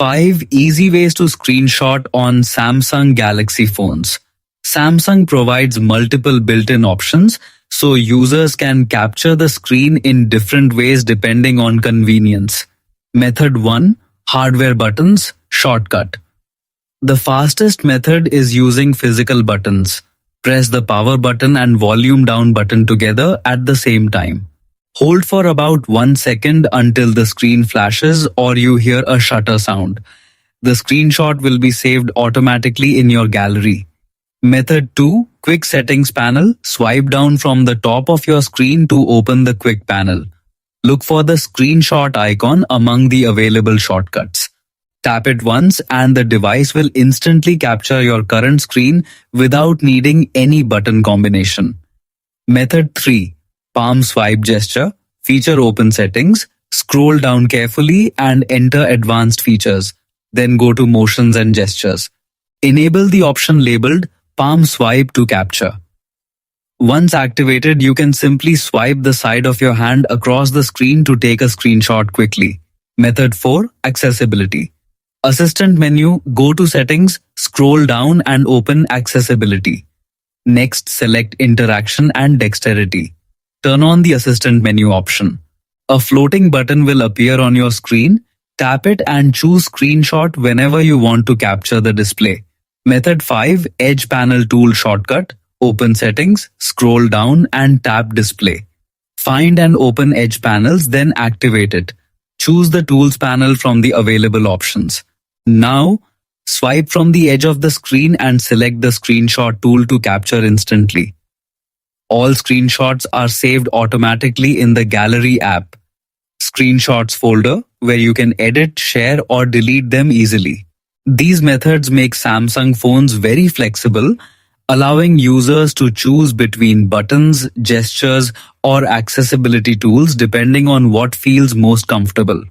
5 easy ways to screenshot on Samsung Galaxy phones. Samsung provides multiple built-in options, so users can capture the screen in different ways depending on convenience. Method 1. Hardware buttons, shortcut. The fastest method is using physical buttons. Press the power button and volume down button together at the same time. Hold for about 1 second until the screen flashes or you hear a shutter sound. The screenshot will be saved automatically in your gallery. Method 2. Quick settings panel. Swipe down from the top of your screen to open the quick panel. Look for the screenshot icon among the available shortcuts. Tap it once and the device will instantly capture your current screen without needing any button combination. Method 3. Palm swipe gesture. Feature open settings. Scroll down carefully and enter advanced features. Then go to motions and gestures. Enable the option labeled palm swipe to capture. Once activated, you can simply swipe the side of your hand across the screen to take a screenshot quickly. Method 4. Accessibility. Assistant menu, go to settings, scroll down and open accessibility. Next, select interaction and dexterity. Turn on the assistant menu option. A floating button will appear on your screen. Tap it and choose screenshot whenever you want to capture the display. Method 5. Edge panel tool shortcut. Open settings, scroll down and tap display. Find and open edge panels, then activate it. Choose the tools panel from the available options. Now, swipe from the edge of the screen and select the screenshot tool to capture instantly. All screenshots are saved automatically in the Gallery app. Screenshots folder, where you can edit, share or delete them easily. These methods make Samsung phones very flexible, allowing users to choose between buttons, gestures, or accessibility tools depending on what feels most comfortable.